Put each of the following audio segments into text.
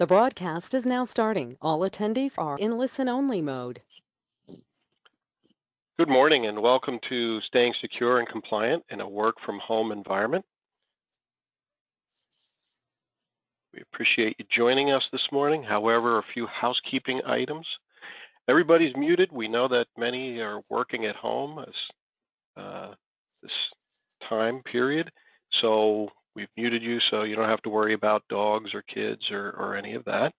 The broadcast is now starting. All attendees are in listen-only mode. Good morning and welcome to Staying Secure and Compliant in a Work-from-Home Environment. We appreciate you joining us this morning. However, a few housekeeping items. Everybody's muted. We know that many are working at home this time period, so we've muted you so you don't have to worry about dogs or kids or any of that.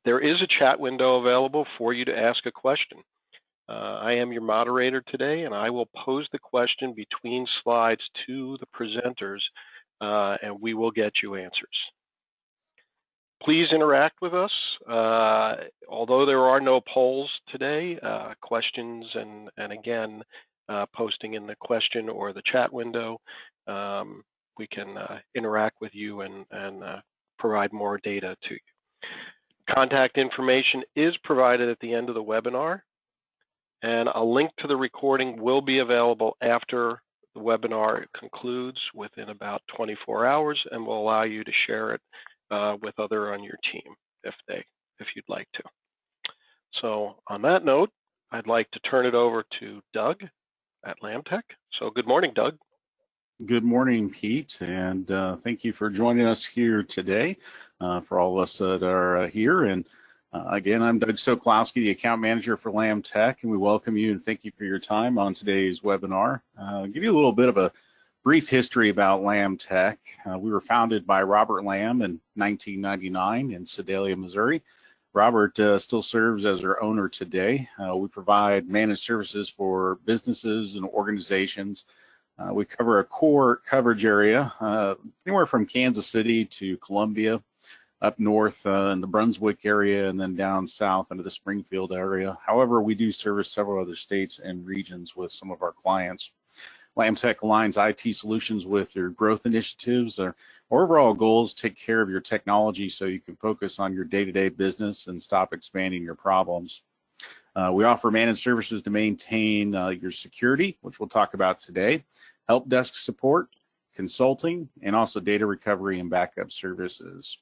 There is a chat window available for you to ask a question. I am your moderator today, and I will pose the question between slides to the presenters, and we will get you answers. Please interact with us. Although there are no polls today, questions and again, posting in the question or the chat window, we can interact with you and provide more data to you. Contact information is provided at the end of the webinar, and a link to the recording will be available after the webinar concludes within about 24 hours, and will allow you to share it with other on your team if you'd like to. So on that note, I'd like to turn it over to Doug at Lamtech. So good morning, Doug. Good morning, Pete, and thank you for joining us here today. For all of us that are here, and again, I'm Doug Sokolowski, the account manager for Lamtech, and we welcome you and thank you for your time on today's webinar. I'll give you a little bit of a brief history about Lamtech. We were founded by Robert Lamb in 1999 in Sedalia, Missouri. Robert still serves as our owner today. We provide managed services for businesses and organizations. We cover a core coverage area, anywhere from Kansas City to Columbia, up north in the Brunswick area, and then down south into the Springfield area. However, we do service several other states and regions with some of our clients. Lamtech aligns IT solutions with your growth initiatives. Our overall goal is to take care of your technology so you can focus on your day-to-day business and stop expanding your problems. We offer managed services to maintain your security, which we'll talk about today, help desk support, consulting, and also data recovery and backup services.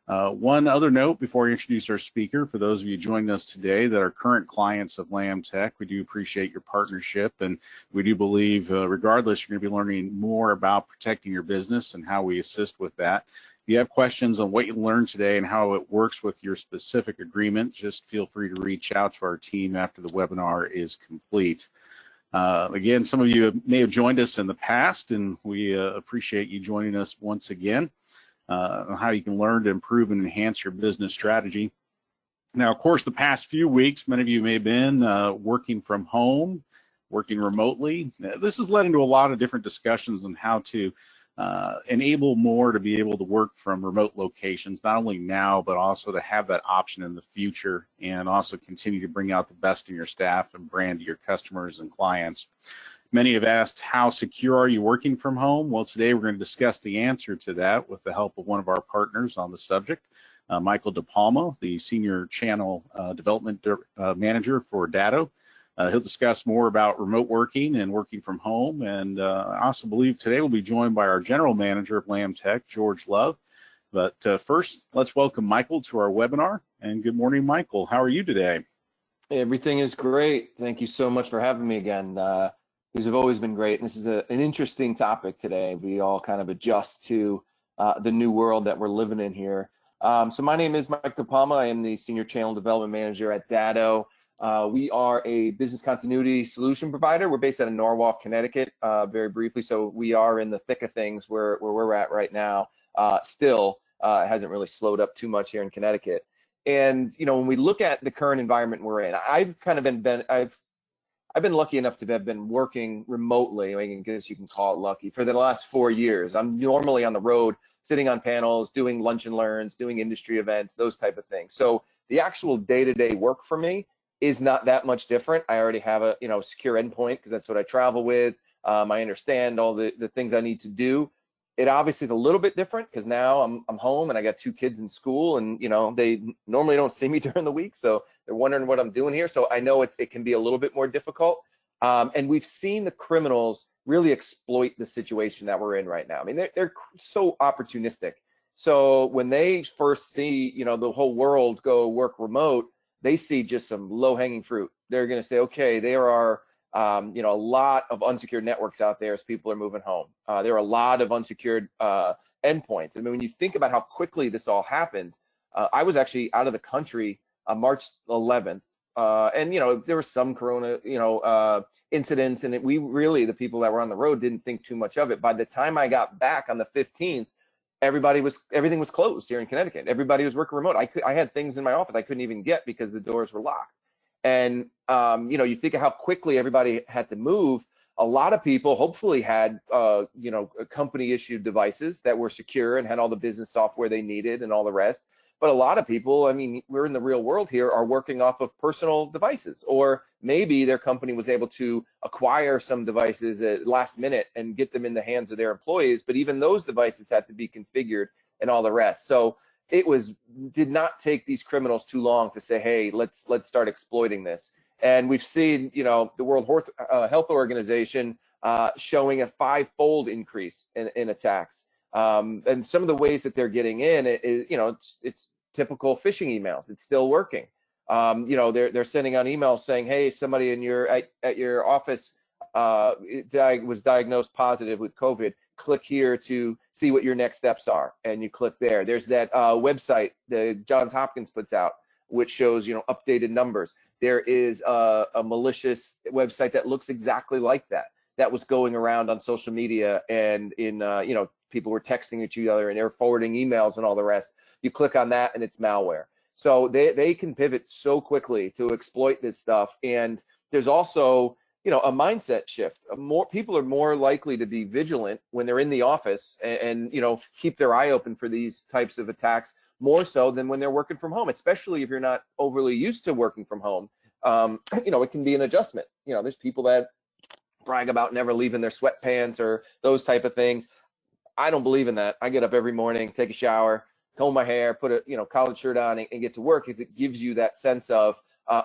One other note before I introduce our speaker, for those of you joining us today that are current clients of Lamtech, we do appreciate your partnership, and we do believe regardless, you're going to be learning more about protecting your business and how we assist with that. If you have questions on what you learned today and how it works with your specific agreement, just feel free to reach out to our team after the webinar is complete. Again, some of you may have joined us in the past, and we appreciate you joining us once again. On how you can learn to improve and enhance your business strategy. Now, of course, the past few weeks, many of you may have been working from home, working remotely. This has led into a lot of different discussions on how to enable more to be able to work from remote locations, not only now, but also to have that option in the future, and also continue to bring out the best in your staff and brand to your customers and clients. Many have asked, how secure are you working from home? Well, today we're going to discuss the answer to that with the help of one of our partners on the subject, Michael DePalma, the Senior Channel Development Manager for Datto. He'll discuss more about remote working and working from home. And I also believe today we'll be joined by our General Manager of Lamtech, George Love. But first, let's welcome Michael to our webinar. And good morning, Michael. How are you today? Everything is great. Thank you so much for having me again. These have always been great. And this is an interesting topic today. We all kind of adjust to the new world that we're living in here. So my name is Mike DePalma. I am the Senior Channel Development Manager at Datto. We are a business continuity solution provider. We're based out of Norwalk, Connecticut, very briefly. So we are in the thick of things where we're at right now. Still, it hasn't really slowed up too much here in Connecticut. And, you know, when we look at the current environment we're in, I've been lucky enough to have been working remotely, I guess you can call it lucky, for the last 4 years. I'm normally on the road, sitting on panels, doing lunch and learns, doing industry events, those type of things. So the actual day-to-day work for me is not that much different. I already have a secure endpoint because that's what I travel with. I understand all the things I need to do. It obviously is a little bit different because now I'm home and I got 2 kids in school, and they normally don't see me during the week, so they're wondering what I'm doing here. So I know it can be a little bit more difficult. And we've seen the criminals really exploit the situation that we're in right now. I mean, they're so opportunistic. So when they first see, the whole world go work remote, they see just some low-hanging fruit. They're going to say, okay, there are a lot of unsecured networks out there as people are moving home. There are a lot of unsecured endpoints. I mean, when you think about how quickly this all happened, I was actually out of the country March 11th, and there were some corona incidents, and we really, the people that were on the road, didn't think too much of it. By the time I got back on the 15th, everything was closed here in Connecticut. Everybody was working remote. I had things in my office I couldn't even get because the doors were locked. And you think of how quickly everybody had to move. A lot of people hopefully had company issued devices that were secure and had all the business software they needed and all the rest. But a lot of people, I mean, we're in the real world here, are working off of personal devices, or maybe their company was able to acquire some devices at last minute and get them in the hands of their employees. But even those devices had to be configured and all the rest. So it did not take these criminals too long to say, hey, let's start exploiting this. And we've seen, the World Health Organization showing a 5-fold increase in attacks. And some of the ways that they're getting in, it's typical phishing emails. It's still working. They're sending out emails saying, hey, somebody at your office was diagnosed positive with COVID. Click here to see what your next steps are, and you click there. There's that website that Johns Hopkins puts out, which shows updated numbers. There is a malicious website that looks exactly like that was going around on social media, and in people were texting each other and they were forwarding emails and all the rest. You click on that and it's malware. So they can pivot so quickly to exploit this stuff. And there's also a mindset shift. More people are more likely to be vigilant when they're in the office and keep their eye open for these types of attacks, more so than when they're working from home, especially if you're not overly used to working from home. It can be an adjustment. There's people that brag about never leaving their sweatpants or those type of things. I don't believe in that. I get up every morning, take a shower, comb my hair, put a collared shirt on, and get to work, because it gives you that sense of,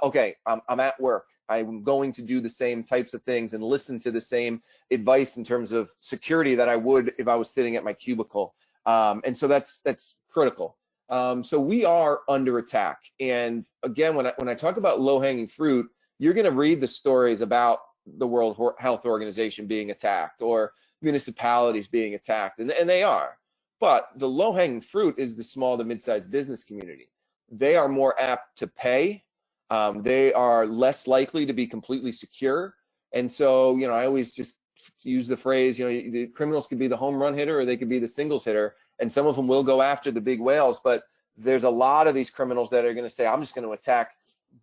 okay, I'm at work. I'm going to do the same types of things and listen to the same advice in terms of security that I would if I was sitting at my cubicle. And so that's critical. So we are under attack. And again, when I talk about low-hanging fruit, you're going to read the stories about the World Health Organization being attacked, or municipalities being attacked, and they are. But the low-hanging fruit is the small to mid-sized business community. They are more apt to pay. They are less likely to be completely secure. And so, I always just use the phrase, the criminals could be the home run hitter or they could be the singles hitter. And some of them will go after the big whales, but there's a lot of these criminals that are going to say, I'm just going to attack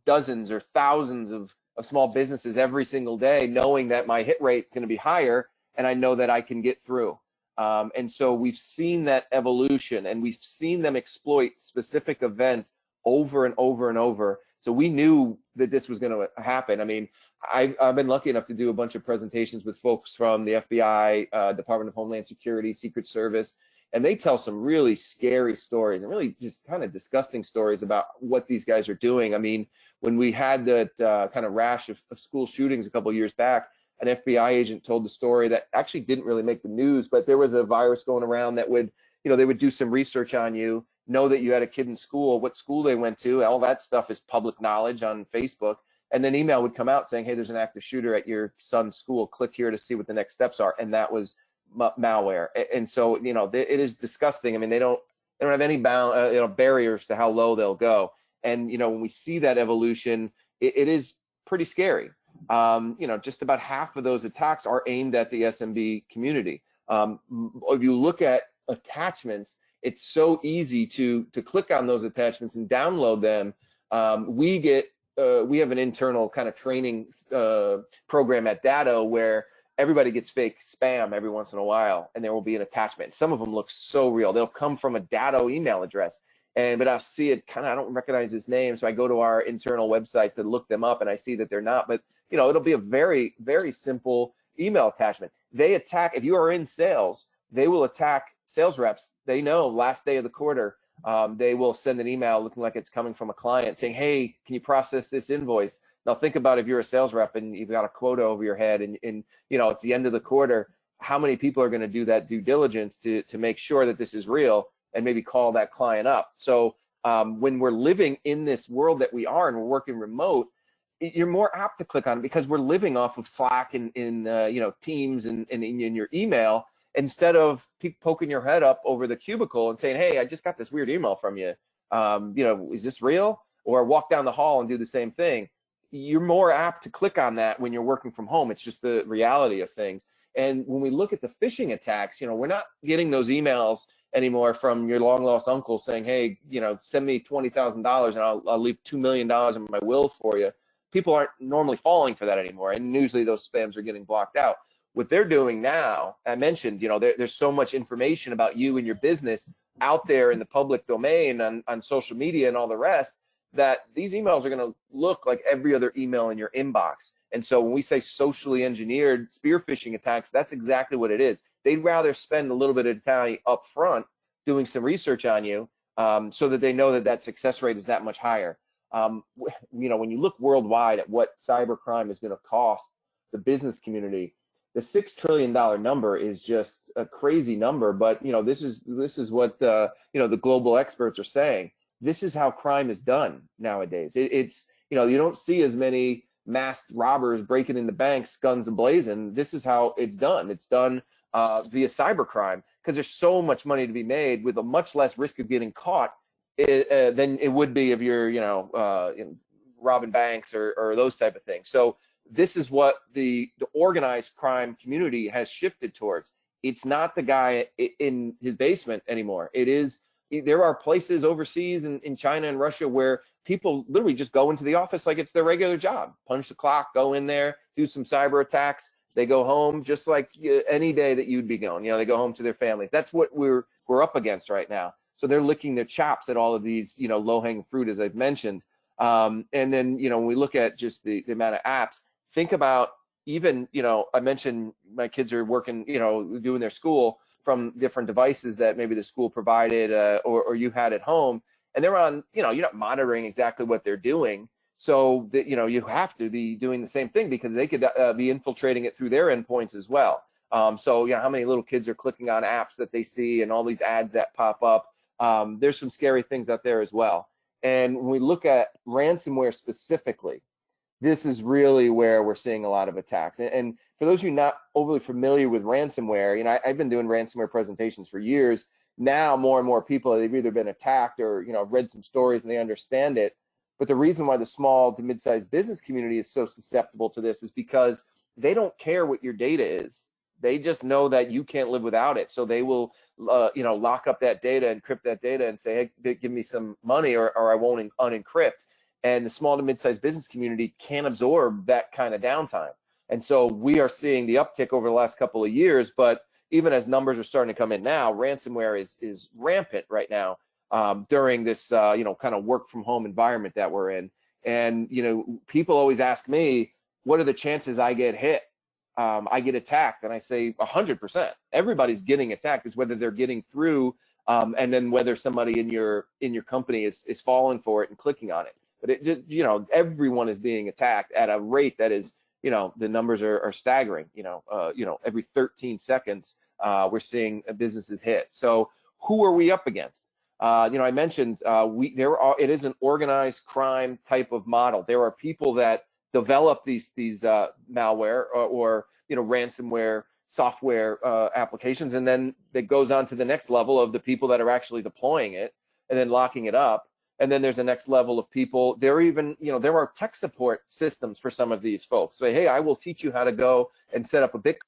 dozens or thousands of small businesses every single day, knowing that my hit rate is going to be higher and I know that I can get through. And so we've seen that evolution, and we've seen them exploit specific events over and over and over. So we knew that this was going to happen. I mean, I've been lucky enough to do a bunch of presentations with folks from the FBI, Department of Homeland Security, Secret Service, and they tell some really scary stories and really just kind of disgusting stories about what these guys are doing. I mean, when we had that kind of rash of school shootings a couple of years back, an FBI agent told the story that actually didn't really make the news, but there was a virus going around that would, they would do some research on you, know that you had a kid in school, what school they went to, all that stuff is public knowledge on Facebook. And then email would come out saying, hey, there's an active shooter at your son's school. Click here to see what the next steps are. And that was malware. And so, it is disgusting. I mean, they don't have any barriers to how low they'll go. And, when we see that evolution, it is pretty scary. Just about half of those attacks are aimed at the SMB community. If you look at attachments, it's so easy to click on those attachments and download them. We have an internal kind of training program at Datto where everybody gets fake spam every once in a while, and there will be an attachment. Some of them look so real. They'll come from a Datto email address. But I'll see it I don't recognize his name. So I go to our internal website to look them up, and I see that they're not. But, it'll be a very, very simple email attachment. They attack, if you are in sales, they will attack sales reps. They know last day of the quarter, they will send an email looking like it's coming from a client saying, hey, can you process this invoice? Now think about if you're a sales rep and you've got a quota over your head and it's the end of the quarter, how many people are going to do that due diligence to make sure that this is real? and maybe call that client up. So when we're living in this world that we are and we're working remote, you're more apt to click on it because we're living off of Slack and in Teams and in your email, instead of poking your head up over the cubicle and saying, hey, I just got this weird email from you. Is this real? Or walk down the hall and do the same thing. You're more apt to click on that when you're working from home. It's just the reality of things. And when we look at the phishing attacks, we're not getting those emails anymore from your long lost uncle saying, hey, send me $20,000 and I'll leave $2 million in my will for you. People aren't normally falling for that anymore. And usually those spams are getting blocked out. What they're doing now, I mentioned, there's so much information about you and your business out there in the public domain on social media and all the rest, that these emails are going to look like every other email in your inbox. And so when we say socially engineered spear phishing attacks, that's exactly what it is. They'd rather spend a little bit of time up front doing some research on you, so that they know that success rate is that much higher. When you look worldwide at what cybercrime is going to cost the business community, the $6 trillion number is just a crazy number. But this is what the global experts are saying. This is how crime is done nowadays. It's you don't see as many masked robbers breaking into banks, guns ablazing. This is how it's done. It's done via cybercrime, because there's so much money to be made with a much less risk of getting caught than it would be if you're robbing banks or those type of things. So this is what the organized crime community has shifted towards. It's not the guy in his basement anymore. There are places overseas in China and Russia where people literally just go into the office like it's their regular job, punch the clock, go in there, do some cyber attacks. They go home just like any day that you'd be going. They go home to their families. That's what we're up against right now. So they're licking their chops at all of these, low-hanging fruit, as I've mentioned. And then, when we look at just the amount of apps, think about even, I mentioned my kids are working, doing their school from different devices that maybe the school provided or you had at home, and they're on, you're not monitoring exactly what they're doing. So that, you have to be doing the same thing, because they could be infiltrating it through their endpoints as well. So, how many little kids are clicking on apps that they see and all these ads that pop up? There's some scary things out there as well. And when we look at ransomware specifically, this is really where we're seeing a lot of attacks. And for those of you not overly familiar with ransomware, I've been doing ransomware presentations for years. Now more and more people, they've either been attacked or read some stories and they understand it. But the reason why the small to mid-sized business community is so susceptible to this is because they don't care what your data is. They just know that you can't live without it. So they will lock up that data, encrypt that data, and say, hey, give me some money or I won't unencrypt. And the small to mid-sized business community can't absorb that kind of downtime. And so we are seeing the uptick over the last couple of years, but even as numbers are starting to come in now, ransomware is rampant right now during this kind of work from home environment that we're in. And people always ask me, what are the chances I get hit? I get attacked, and I say 100%. Everybody's getting attacked. It's whether they're getting through, and then whether somebody in your company is falling for it and clicking on it. But everyone is being attacked at a rate that is, the numbers are staggering. Every 13 seconds, we're seeing businesses hit. So who are we up against? I mentioned it is an organized crime type of model. There are people that develop these malware or ransomware software applications, and then it goes on to the next level of the people that are actually deploying it and then locking it up. And then there's a next level of people. There are tech support systems for some of these folks. Say, hey, I will teach you how to go and set up a Bitcoin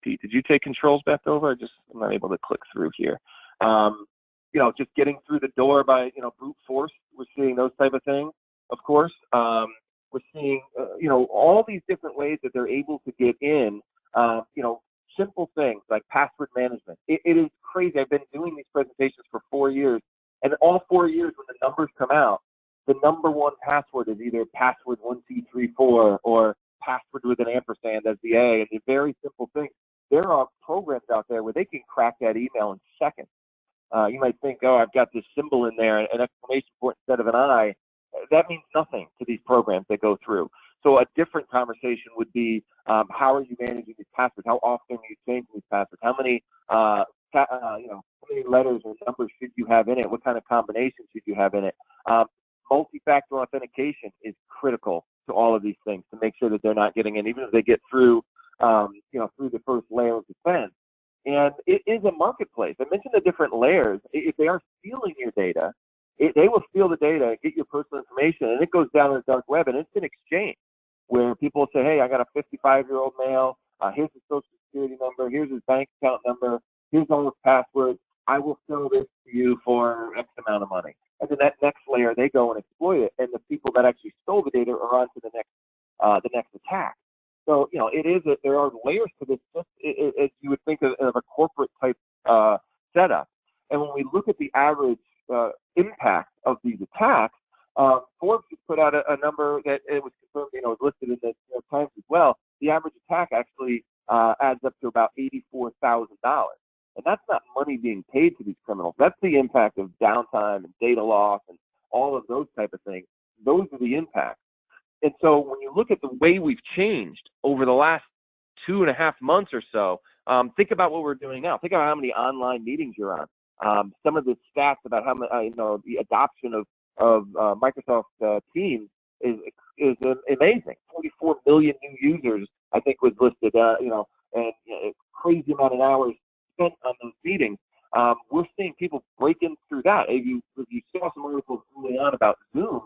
Pete, did you take controls back over? I'm not able to click through here. Just getting through the door by, brute force. We're seeing those type of things, of course. We're seeing, all these different ways that they're able to get in, simple things like password management. It is crazy. I've been doing these presentations for 4 years, and all 4 years when the numbers come out, the number one password is either password 1234 or password with an ampersand as the A, and the very simple thing. There are programs out there where they can crack that email in seconds. You might think, oh, I've got this symbol in there, an exclamation point instead of an I. That means nothing to these programs that go through. So a different conversation would be, how are you managing these passwords? How often are you changing these passwords? How many, how many letters or numbers should you have in it? What kind of combinations should you have in it? Multi-factor authentication is critical to all of these things to make sure that they're not getting in, even if they get through, through the first layer of defense. And it is a marketplace. I mentioned the different layers. If they are stealing your data, they will steal the data, get your personal information, and it goes down to the dark web, and it's an exchange where people say, hey, I got a 55-year-old male. Here's his social security number. Here's his bank account number. Here's all his passwords. I will sell this to you for X amount of money. And then that next layer, they go and exploit it, and the people that actually stole the data are on to the next attack. So, there are layers to this, just as you would think of a corporate type setup. And when we look at the average impact of these attacks, Forbes just put out a number that it was confirmed, was listed in the New York Times as well. The average attack actually adds up to about $84,000. And that's not money being paid to these criminals. That's the impact of downtime and data loss and all of those type of things. Those are the impacts. And so when you look at the way we've changed over the last 2.5 months or so, think about what we're doing now. Think about how many online meetings you're on. Some of the stats about how the adoption of Microsoft Teams is amazing. 44 million new users, I think, was listed. And a crazy amount of hours spent on those meetings. We're seeing people breaking through that. If you saw some articles early on about Zoom.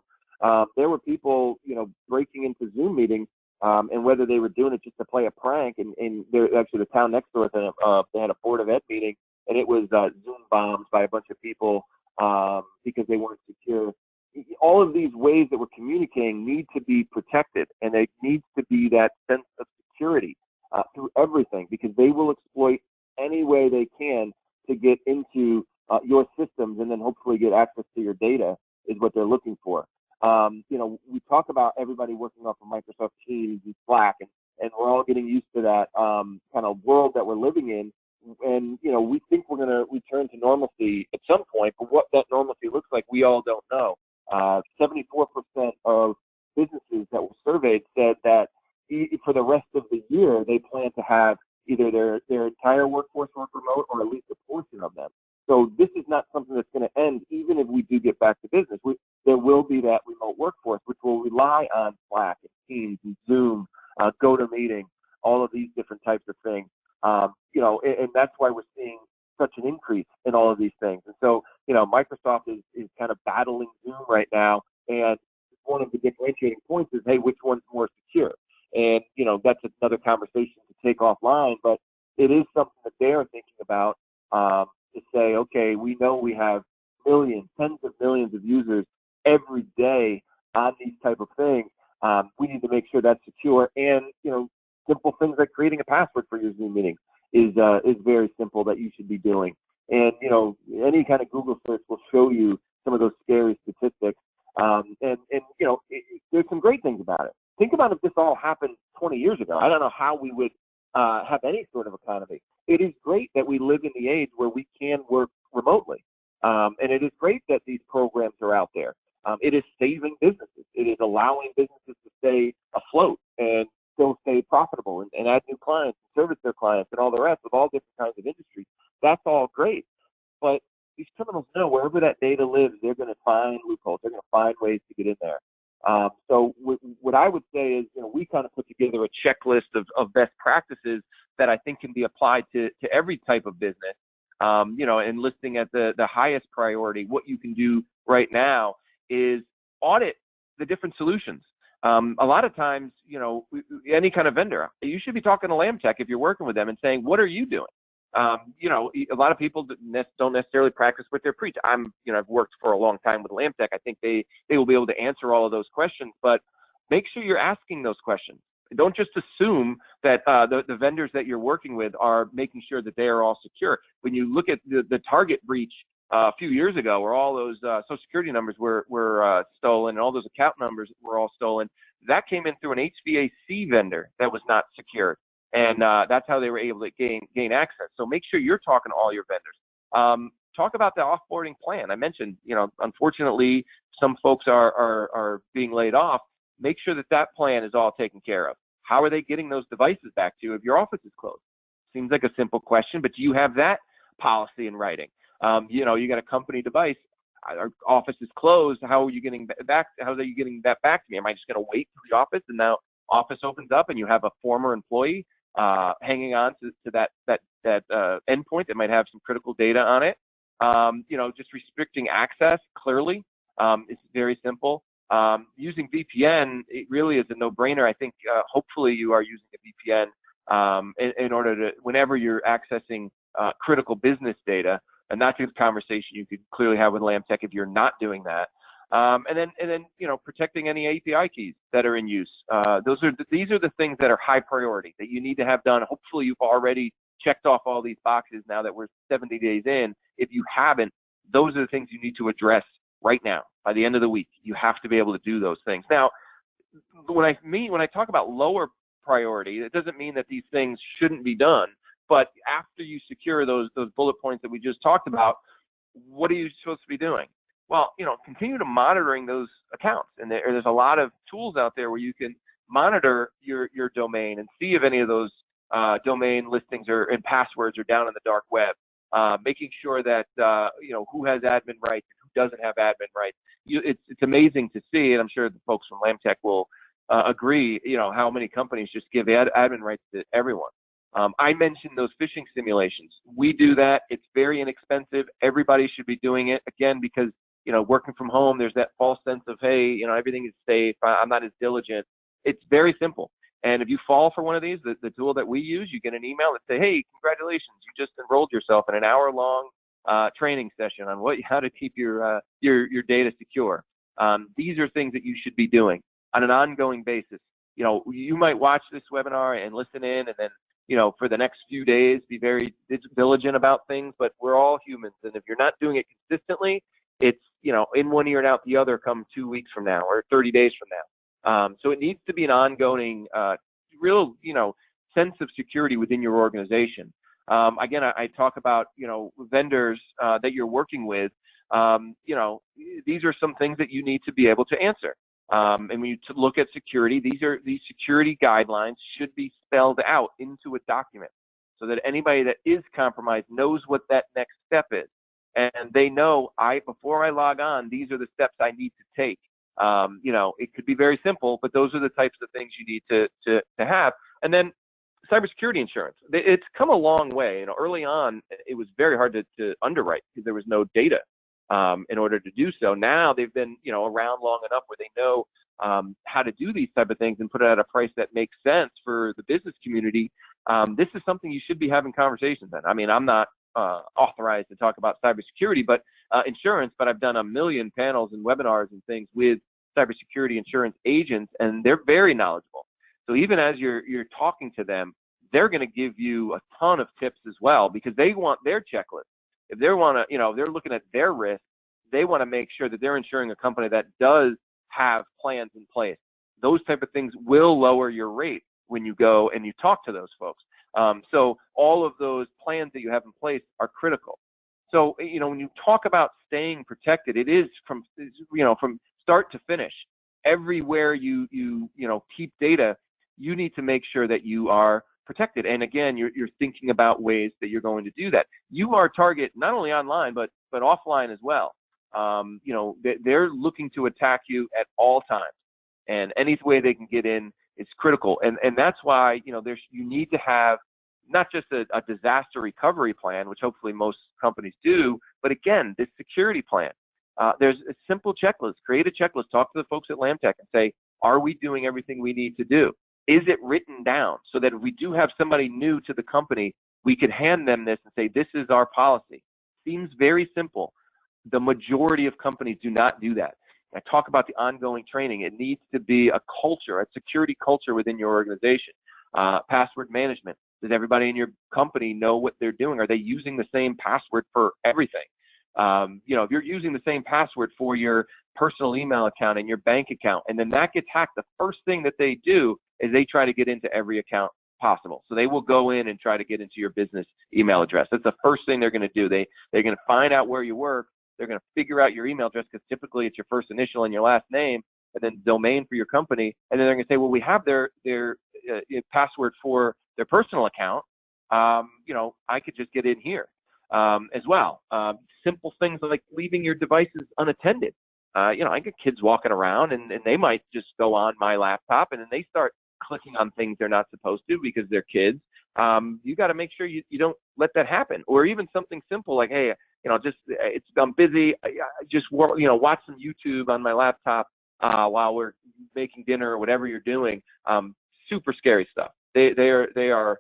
There were people, breaking into Zoom meetings, and whether they were doing it just to play a prank. And actually, the town next door, they had a Board of Ed meeting, and it was Zoom bombs by a bunch of people because they weren't secure. All of these ways that we're communicating need to be protected, and there needs to be that sense of security through everything, because they will exploit any way they can to get into your systems and then hopefully get access to your data is what they're looking for. We talk about everybody working off of Microsoft Teams and Slack, and we're all getting used to that kind of world that we're living in. And, we think we're going to return to normalcy at some point, but what that normalcy looks like, we all don't know. 74% of businesses that were surveyed said that for the rest of the year, they plan to have either their entire workforce work remote or at least a portion of them. So this is not something that's going to end, even if we do get back to business. There will be that remote workforce, which will rely on Slack and Teams and Zoom, GoToMeeting, all of these different types of things. And that's why we're seeing such an increase in all of these things. And so, Microsoft is kind of battling Zoom right now. And one of the differentiating points is, hey, which one's more secure? And, that's another conversation to take offline, but it is something that they're thinking about to say, okay, we know we have millions, tens of millions of users every day on these type of things. We need to make sure that's secure. And, simple things like creating a password for your Zoom meetings is very simple that you should be doing. And, any kind of Google search will show you some of those scary statistics. There's some great things about it. Think about if this all happened 20 years ago. I don't know how we would have any sort of economy. It is great that we live in the age where we can work remotely. And it is great that these programs are out there. It is saving businesses. It is allowing businesses to stay afloat and still stay profitable and add new clients and service their clients and all the rest of all different kinds of industries. That's all great. But these criminals know wherever that data lives, they're going to find loopholes. They're going to find ways to get in there. So what I would say is, we kind of put together a checklist of best practices that I think can be applied to every type of business, and listing at the highest priority. What you can do right now is audit the different solutions. A lot of times, any kind of vendor, you should be talking to Lamtech if you're working with them and saying, what are you doing? A lot of people don't necessarily practice what they preach. I've worked for a long time with Lamtech. I think they will be able to answer all of those questions, but make sure you're asking those questions. Don't just assume that the vendors that you're working with are making sure that they are all secure. When you look at the Target breach a few years ago, where all those Social Security numbers were stolen and all those account numbers were all stolen, that came in through an HVAC vendor that was not secured. And that's how they were able to gain access. So make sure you're talking to all your vendors. Talk about the offboarding plan. I mentioned, unfortunately, some folks are being laid off. Make sure that plan is all taken care of. How are they getting those devices back to you if your office is closed? Seems like a simple question, but do you have that policy in writing? You got a company device. Our office is closed. How are you getting back? How are you getting that back to me? Am I just going to wait for the office and now office opens up and you have a former employee hanging on to that endpoint that might have some critical data on it? Just restricting access clearly. It's very simple. Using VPN, it really is a no-brainer. I think hopefully you are using a VPN in order to, whenever you're accessing critical business data, and that's a conversation you could clearly have with Lamtech if you're not doing that. And then protecting any API keys that are in use. These are the things that are high priority that you need to have done. Hopefully you've already checked off all these boxes now that we're 70 days in. If you haven't, those are the things you need to address right now. By the end of the week, you have to be able to do those things. Now, when I talk about lower priority, it doesn't mean that these things shouldn't be done. But after you secure those bullet points that we just talked about, what are you supposed to be doing? Well, continue to monitoring those accounts. And there's a lot of tools out there where you can monitor your domain and see if any of those domain listings and passwords are down in the dark web. Making sure that who has admin rights and who doesn't have admin rights. It's amazing to see, and I'm sure the folks from Lamtech will agree. How many companies just give admin rights to everyone. I mentioned those phishing simulations. We do that. It's very inexpensive. Everybody should be doing it, again, because working from home, there's that false sense of, hey, everything is safe. I'm not as diligent. It's very simple. And if you fall for one of these, the tool that we use, you get an email that say, hey, congratulations, you just enrolled yourself in an hour-long training session on how to keep your data secure. These are things that you should be doing on an ongoing basis. You might watch this webinar and listen in, and then for the next few days, be very diligent about things, but we're all humans. And if you're not doing it consistently, it's, in one ear and out the other come 2 weeks from now or 30 days from now. So it needs to be an ongoing, real, sense of security within your organization. Again, I talk about, vendors that you're working with. These are some things that you need to be able to answer. And when you look at security, these security guidelines should be spelled out into a document so that anybody that is compromised knows what that next step is. And they know, before I log on, these are the steps I need to take. It could be very simple, but those are the types of things you need to have. And then cybersecurity insurance. It's come a long way. Early on, it was very hard to underwrite because there was no data in order to do so. Now they've been, around long enough where they know how to do these type of things and put it at a price that makes sense for the business community. This is something you should be having conversations on. I mean, I'm not authorized to talk about cybersecurity, but insurance, but I've done a million panels and webinars and things with cybersecurity insurance agents, and they're very knowledgeable. So even as you're talking to them, they're going to give you a ton of tips as well, because they want their checklist. If they want to, they're looking at their risk, they want to make sure that they're insuring a company that does have plans in place. Those type of things will lower your rate when you go and you talk to those folks. So all of those plans that you have in place are critical. So, when you talk about staying protected, it is from start to finish. Everywhere you keep data, you need to make sure that you are protected. And again, you're thinking about ways that you're going to do that. You are a target not only online, but offline as well. They're looking to attack you at all times, and any way they can get in is critical. And that's why, you need to have not just a disaster recovery plan, which hopefully most companies do, but again, this security plan. There's a simple checklist. Create a checklist. Talk to the folks at Lamtech and say, Are we doing everything we need to do? Is it written down so that if we do have somebody new to the company, we could hand them this and say, this is our policy? Seems very simple. The majority of companies do not do that. I talk about the ongoing training. It needs to be a culture, a security culture within your organization. Password management. Does everybody in your company know what they're doing? Are they using the same password for everything? If you're using the same password for your personal email account and your bank account, and then that gets hacked, the first thing that they do is they try to get into every account possible. So they will go in and try to get into your business email address. That's the first thing they're going to do. They're going to find out where you work. They're going to figure out your email address, because typically it's your first initial and your last name, and then domain for your company. And then they're going to say, well, we have their password for their personal account. I could just get in here as well. Simple things like leaving your devices unattended. I get kids walking around, and they might just go on my laptop, and then they start clicking on things they're not supposed to because they're kids. You got to make sure you don't let that happen. Or even something simple like, hey, I'm busy. Just watch some YouTube on my laptop while we're making dinner or whatever you're doing. Super scary stuff. They are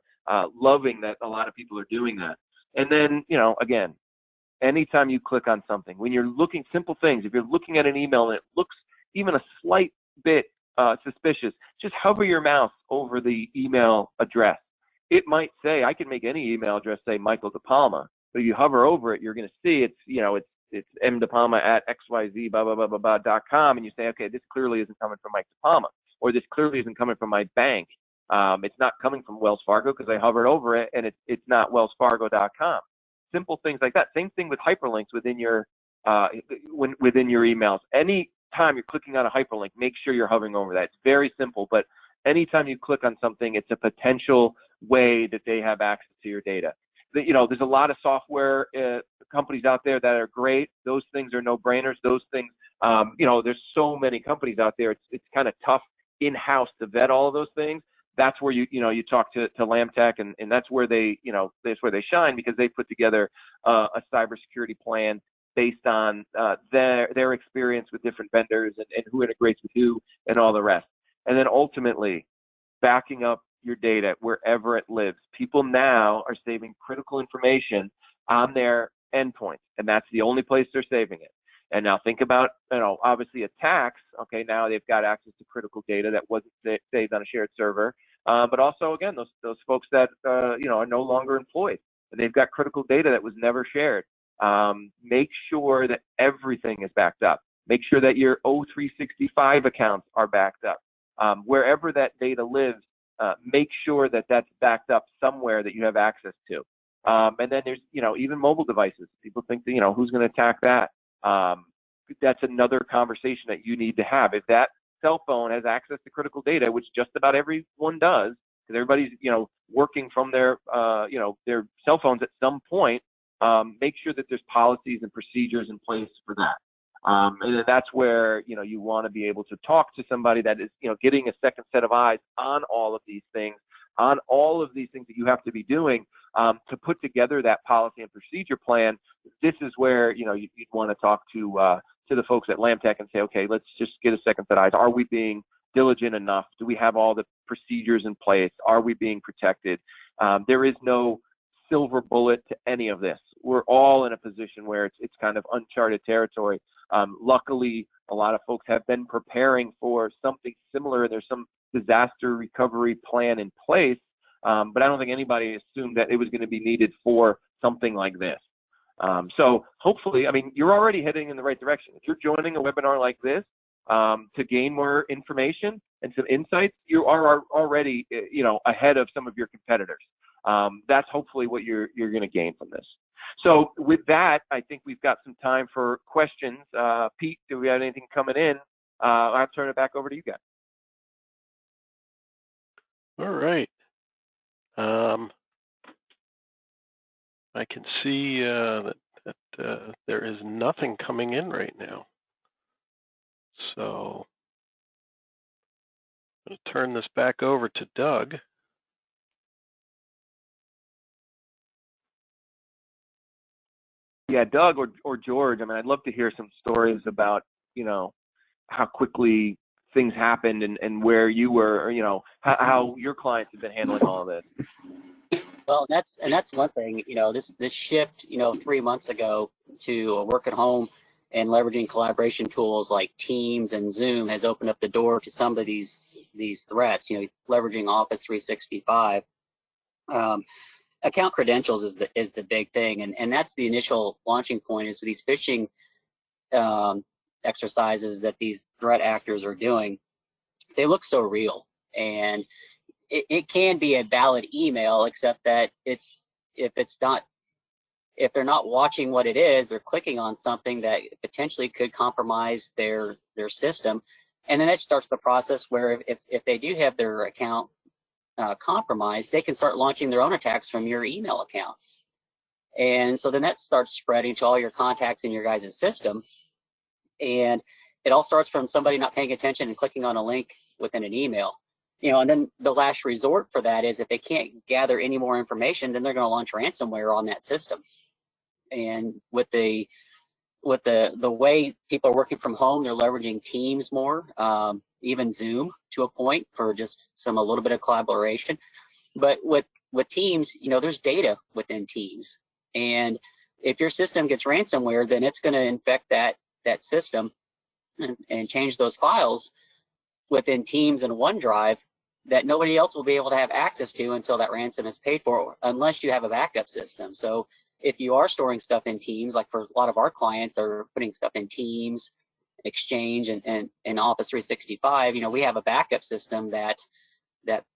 loving that a lot of people are doing that. And then again, anytime you click on something, when you're looking, simple things, if you're looking at an email and it looks even a slight bit suspicious, just hover your mouse over the email address. It might say, I can make any email address say Michael DePalma, but if you hover over it, you're going to see it's mdepalma@xyz blah blah blah blah blah.com, and you say, okay, this clearly isn't coming from Mike DePalma, or this clearly isn't coming from my bank. It's not coming from Wells Fargo because I hovered over it, and it's not wellsfargo.com. Simple things like that. Same thing with hyperlinks within your emails. Any time you're clicking on a hyperlink, make sure you're hovering over that. It's very simple, but anytime you click on something, it's a potential way that they have access to your data. There's a lot of software companies out there that are great. Those things are no-brainers. Those things, there's so many companies out there. It's kind of tough in-house to vet all of those things. That's where you talk to Lamtech, and that's where they shine, because they put together a cybersecurity plan based on their experience with different vendors and who integrates with who and all the rest. And then ultimately backing up your data wherever it lives. People now are saving critical information on their endpoints, and that's the only place they're saving it. And now think about, obviously attacks. Okay, now they've got access to critical data that wasn't saved on a shared server. But also, again, those folks that are no longer employed, they've got critical data that was never shared. Make sure that everything is backed up. Make sure that your O365 accounts are backed up. Wherever that data lives, make sure that that's backed up somewhere that you have access to. And then there's, even mobile devices. People think that, who's going to attack that? That's another conversation that you need to have. If that cell phone has access to critical data, which just about everyone does, because everybody's, working from their cell phones at some point, make sure that there's policies and procedures in place for that. And that's where, you want to be able to talk to somebody that is, getting a second set of eyes on all of these things, that you have to be doing to put together that policy and procedure plan. This is where, you'd want to talk to the folks at Lamtech and say, okay, let's just get a second set of eyes. Are we being diligent enough? Do we have all the procedures in place? Are we being protected? There is no silver bullet to any of this. We're all in a position where it's kind of uncharted territory. Luckily, a lot of folks have been preparing for something similar. There's some disaster recovery plan in place, but I don't think anybody assumed that it was going to be needed for something like this. So hopefully, you're already heading in the right direction. If you're joining a webinar like this to gain more information and some insights, you are already, ahead of some of your competitors. That's hopefully what you're going to gain from this. So with that, I think we've got some time for questions. Pete, do we have anything coming in? I'll turn it back over to you guys. All right. I can see that there is nothing coming in right now. So I'm going to turn this back over to Doug. Yeah, Doug or George, I'd love to hear some stories about, how quickly things happened and where you were, or, you know, how your clients have been handling all of this. Well, that's one thing, you know, this shift, you know, 3 months ago to work at home and leveraging collaboration tools like Teams and Zoom has opened up the door to some of these threats, you know, leveraging Office 365. Account credentials is the big thing, and that's the initial launching point, is these phishing exercises that these threat actors are doing. They look so real, and it can be a valid email, except that if they're not watching what it is, they're clicking on something that potentially could compromise their system, and then it starts the process where if they do have their account compromised, they can start launching their own attacks from your email account, and so then that starts spreading to all your contacts in your guys' system, and it all starts from somebody not paying attention and clicking on a link within an email. You know, and then the last resort for that is if they can't gather any more information, then they're going to launch ransomware on that system. And with the way people are working from home, they're leveraging Teams more, even Zoom to a point for just a little bit of collaboration. But with Teams, you know, there's data within Teams, and if your system gets ransomware, then it's going to infect that system and change those files within Teams and OneDrive that nobody else will be able to have access to until that ransom is paid for, unless you have a backup system. So if you are storing stuff in Teams, like for a lot of our clients are putting stuff in Teams, Exchange, and Office 365, you know, we have a backup system that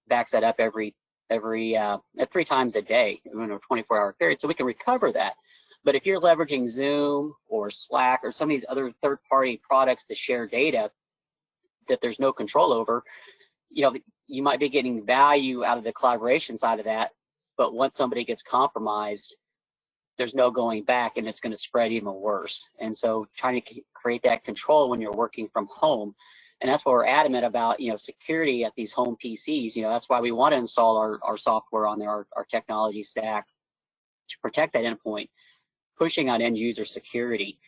backs that up every 3 times a day, you know, 24-hour period, so we can recover that. But if you're leveraging Zoom or Slack or some of these other third-party products to share data that there's no control over, you know, you might be getting value out of the collaboration side of that, but once somebody gets compromised, there's no going back, and it's going to spread even worse. And so trying to create that control when you're working from home, and that's why we're adamant about, you know, security at these home PCs. You know, that's why we want to install our software on there, our technology stack, to protect that endpoint, pushing on end user security.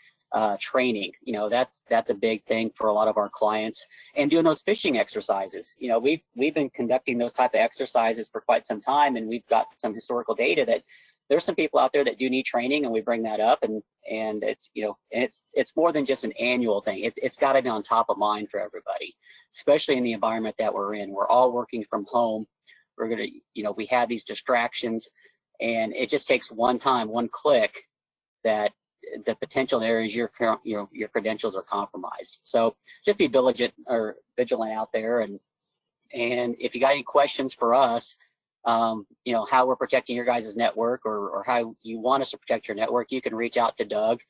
Training, you know, that's a big thing for a lot of our clients, and doing those phishing exercises. You know, we've been conducting those type of exercises for quite some time, and we've got some historical data that there's some people out there that do need training, and we bring that up, and it's, you know, and it's more than just an annual thing. It's got to be on top of mind for everybody, especially in the environment that we're in. We're all working from home. We're gonna, you know, we have these distractions, and it just takes one click that the potential there is your credentials are compromised. So just be vigilant out there, and if you got any questions for us, you know, how we're protecting your guys' network, or how you want us to protect your network, you can reach out to Doug,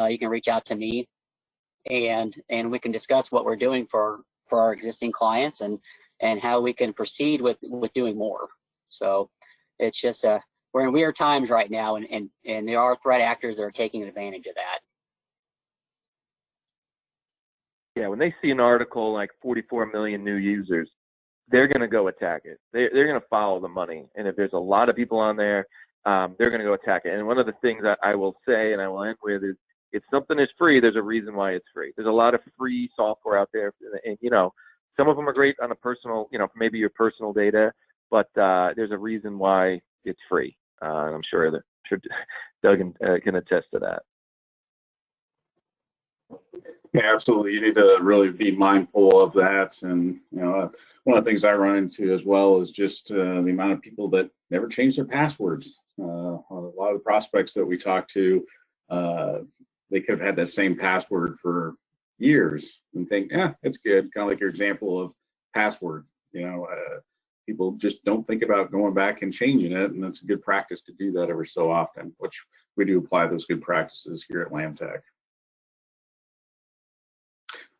you can reach out to me, and we can discuss what we're doing for our existing clients, and how we can proceed with doing more. So it's just we're in weird times right now, and there are threat actors that are taking advantage of that. Yeah, when they see an article like 44 million new users, they're going to go attack it. They're going to follow the money. And if there's a lot of people on there, they're going to go attack it. And one of the things that I will say, and I will end with, is if something is free, there's a reason why it's free. There's a lot of free software out there. And, you know, some of them are great on a personal, you know, maybe your personal data, but there's a reason why it's free. And I'm sure Doug can attest to that. Yeah, absolutely. You need to really be mindful of that. And, you know, one of the things I run into as well is just the amount of people that never change their passwords. A lot of the prospects that we talk to, they could have had that same password for years and think, yeah, it's good. Kind of like your example of password. You know, people just don't think about going back and changing it, and it's a good practice to do that every so often, which we do apply those good practices here at Lamtech.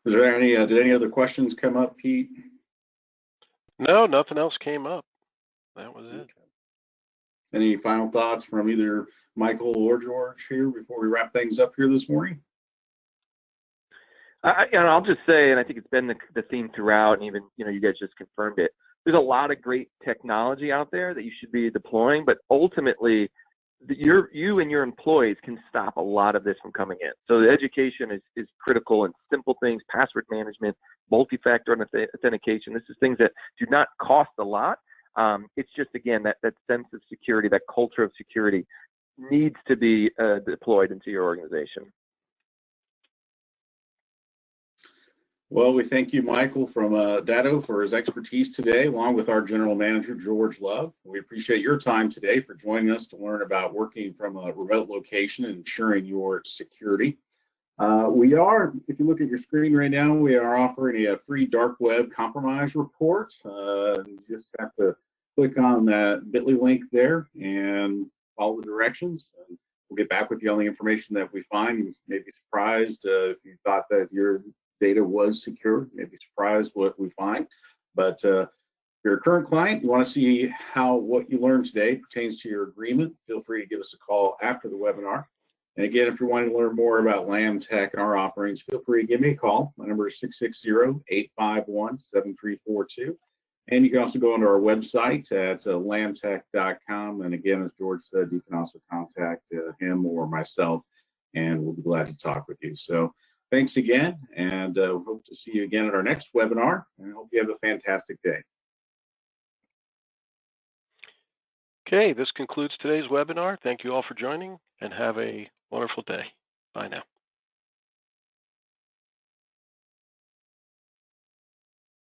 Is there any, did any other questions come up, Pete? No, nothing else came up. That was it. Any final thoughts from either Michael or George here before we wrap things up here this morning? And I'll just say, and I think it's been the theme throughout, and even, you know, you guys just confirmed it. There's a lot of great technology out there that you should be deploying, but ultimately, you and your employees can stop a lot of this from coming in. So the education is critical, and simple things, password management, multi-factor authentication. This is things that do not cost a lot. It's just, again, that sense of security, that culture of security needs to be deployed into your organization. Well, we thank you, Michael, from Datto, for his expertise today, along with our General Manager, George Love. We appreciate your time today for joining us to learn about working from a remote location and ensuring your security. We are, if you look at your screen right now, we are offering a free dark web compromise report. You just have to click on that bit.ly link there and follow the directions. And we'll get back with you on the information that we find. You may be surprised if you thought that your data was secure. You may be surprised what we find. But if you're a current client, you want to see how what you learned today pertains to your agreement, feel free to give us a call after the webinar. And again, if you're wanting to learn more about Lamtech and our offerings, feel free to give me a call. My number is 660-851-7342. And you can also go onto our website at lamtech.com. And again, as George said, you can also contact him or myself, and we'll be glad to talk with you. So thanks again, and hope to see you again at our next webinar, and I hope you have a fantastic day. Okay, this concludes today's webinar. Thank you all for joining, and have a wonderful day. Bye now.